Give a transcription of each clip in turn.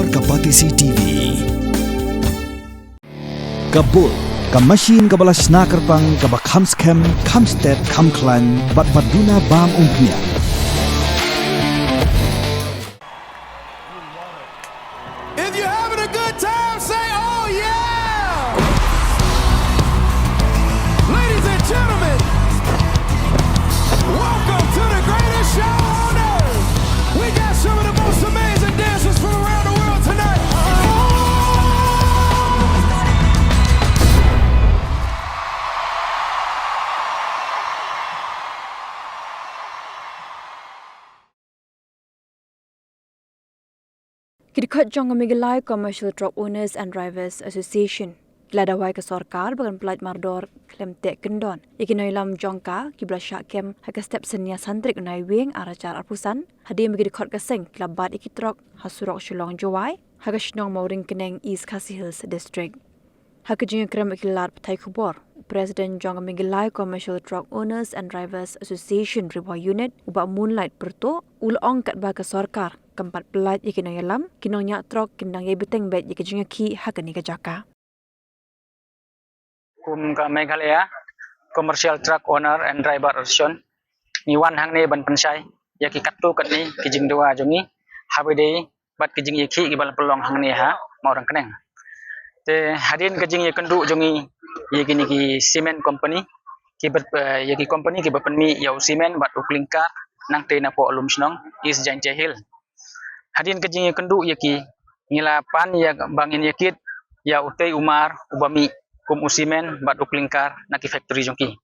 Kedor kapati CTV. Kabul, ka machine ka balas nakarpang ka bakhamskem, kamstet, kamklan, batbaduna bam umpnya. If you're having a good time, say, oh yeah! Ladies and gentlemen, welcome to the greatest show on earth. We got some of the most amazing dancers from around the world tonight. Kidikot jong Migalai Commercial Truck Owners and Drivers Association. Ladawai ke sorkar bagan pelat mardor klem tek kendon. Ikinoi lam jongka kibla syakem haka step senia santrik unai wing aracar arpusan. Hadi megidikot keseng kilabat ikitrok hasurok shulong jawai. Haka shnong mauring keneng East Khasi Hills District. Haka jinga krem ikilat patai kubor. President jong Migalai Commercial Truck Owners and Drivers Association Ribuah Unit ubak Moonlight Perto ulong kat baga sorkar. Keempat pelat ikinoi alam kinonya trok kendang ye beteng bet ye jinga ki haka ni jaka. Kum ka Meghalaya Commercial Truck Owner and Driver Association niwan hang ne ban pensai ya ki kattu kat ni ki jing dua jongi habede bat ki jing ye ki bal pelong hang ne ha mau orang keneng te hadin ki jing ye kendu jongi ye ki ni ki cement company ki ber ye ki company ki bapen mi yau cement bat uklingkar nang te na po alum snong is Janje Hill hadin ki jing ye kendu ye ki ngila pan ya bangin ye kit ya utei umar ubami kum usimen bat uklingkar naki factory jongki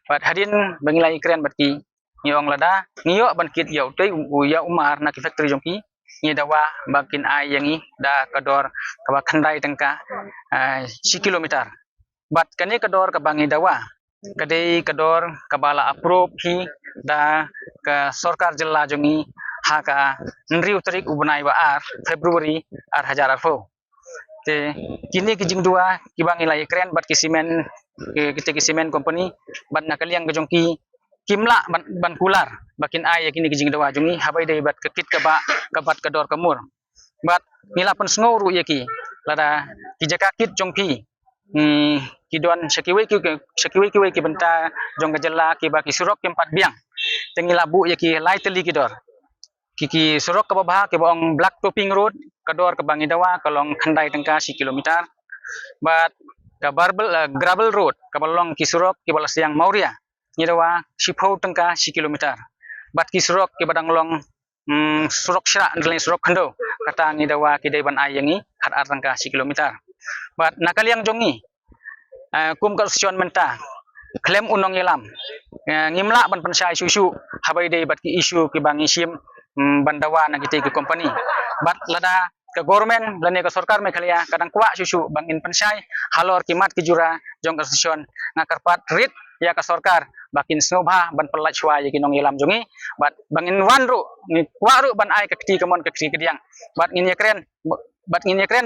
bat hadin bangilai keren bat ki ngiong lada ngio ban kit ya utei ya umar naki factory jongki ngi dawa bakin ai yangi da kador ka khandai tengka 1 kilometer bat kani kador ka bangi dawa kadai kador kabala approve hi da ka sarkar jilla jongi haka nriu tarik ubnai wa ar Februari ar hajar arfo te kini ki jing dua ki bangi lai keren bat ki simen ki simen company bat nakaliang ke jongki kimla ban kular bakin ai kini ki jing dua jongi habai dei bat kekit ka bat kador kamur bat nila pen sngoru ye ki lada ki jaka kit jongpi ki don sakiwe ki benta jong gajalla ki ba ki surok ki 4 biang tengila bu ye ki lai teli ki dor kiki surok ke bawah ke bawang Black Topping Road kedor ke Bangi Dawa kalong khandai tengka 1 kilometer bat ke gravel road ke balong ki surok ke balas yang Mauria ni dawa Shipho tengka 1 kilometer bat ki surok ke badang long surok syra ndleng surok khando kata ni dawa ki dai ban ayangi hat ar tengka 1 kilometer bat nakaliang jongi kum ka station menta klaim unong yelam ngimla ban pensai susu habai dei bat ki isu ki bangi sim bandawa na kita ke company bat lada ke government lane ke sarkar Meghalaya kadang kuak susu bangin pensai halor kimat ke jura jong association ngakarpat rit ya ke sarkar bakin snobha ban pelat chwa ye kinong ilam jongi bat bangin wanru ni kuak ru ban ai ke kti kemon ke kti kediang bat ngin ye keren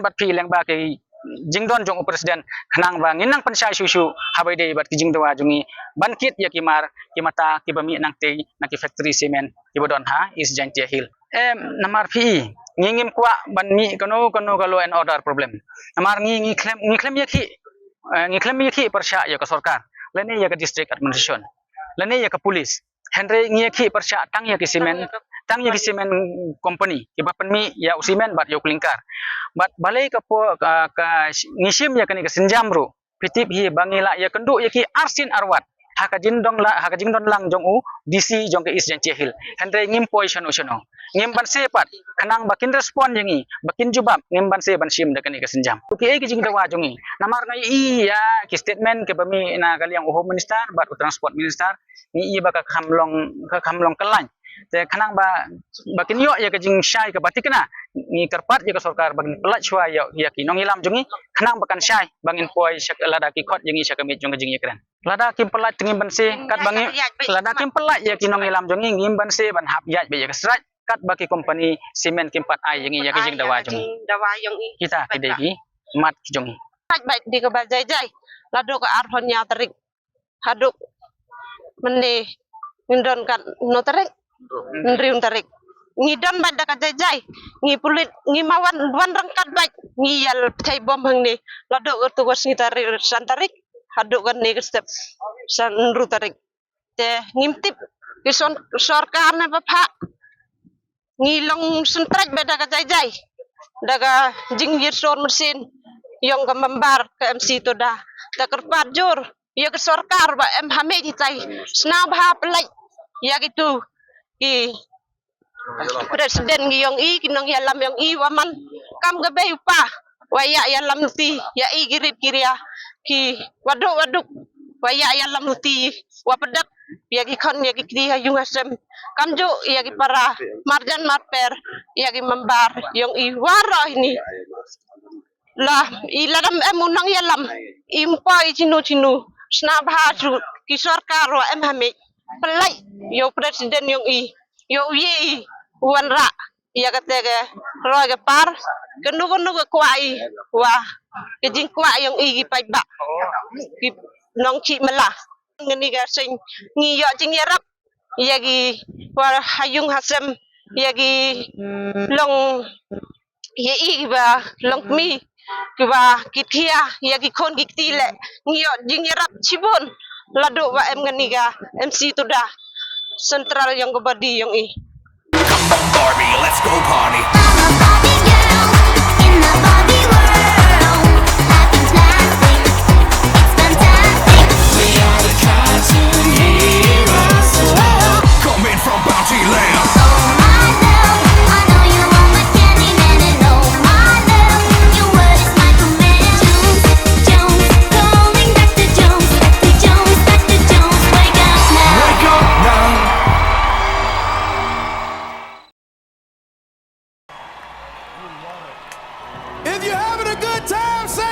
bat pi leng ba ke jingdon jong presiden khnang ba nginang pensai susu habai dei bat ki jingdawa jongi ban kit ya kimar kimata kibami nang te naki factory cement kibodon ha is Janje Hill namar pi ngingim kwa ban mi kono kalau and order problem namar ngi klem ye ki persya ya ke sarkar lene ya ke district administration lene ya ke police Henry ngi ki persya tang ya ke cement company ki bapen mi ya cement bat yo klingkar bat balai ka ngisim ya kani ke senjam ru pitip hi bangila ya kendu ya ki arsin arwat haka jingdon lang jong u DC jong ke is Janje Hill Henry ngim poison usono ngim ban sepat kanang bakin respon yangi bakin jubab ngim ban se ban sim da kani ke senjam ki ai ki jingdawa jongi namar ngai i ya ki statement ke bami na kaliang home minister bat transport minister ni i baka khamlong kelany te kanang bakin yo ya ke jing syai ke batikna ni karpat ya ke sarkar bagin pelat chwa ya ki nong ilam jongi kanang bakan syai bangin poi lada ki khot yangi syakami jong jing yekran lada kim pelat ngim ban se kat bangi lada kim pelat ya ki nong ilam jongi ngim ban se ban hap yat be ya kesrat kat baki company cement kim pat ai yangi ya ke jing dawa jongi kita kideki mat jongi baik di ke bajai lado ke arhon nya terik haduk mende ngindon kan no terik ndriun terik ngi don ba da ka jai ngi pulit ngi mawan wan rangkat ba ngi yal thai bom hang ni la do tu ko sni tarik santarik hadu kan ni step san ru tarik te ngimtip kison sarkar na pa ngi long sentrak ba da ka jai daga jinggir son mesin yang ka membar ke MC to da kerpat jur ya ke sarkar ba em hame di tai sna bha pelai ya gitu ki presiden yang kinong yalam yang waman kam gabe upa waya yalam ti ya girip kiria ki waduk waya yalam ti wapedak ya ki kon ya ki kriya yung asem kamjo ya ki para marjan marper ya ki membar yang wara ini lah ilaram emunang yalam impai cinu sna bhaju ki sarkar wa em hame pelai yo presiden yang yo ye wan ra ya katege roy ke par kenu ke kwai wa ke jing kwa yang gi pai ba ki nong chi mala ngeni ga sing ngi yo jing yarap ya gi wa hayung hasem ya gi long ye i ba long mi ki ba kitia ya gi kon gi tile ngi yo jing yarap chibon ladu wa em ngeni ga MC tu dah sentral yang kebadi yang Come on, Barbie, let's go party. I'm a Barbie girl in the Barbie world. Life is plastic, it's fantastic. We are the cartoon heroes. Coming from Bounty Land. Oh my love, I know you want my candy man, and oh my love, your word is my command. Jones, calling Dr. Jones, Dr. Jones, Dr. Jones, wake up now. Wake up now. If you're having a good time, say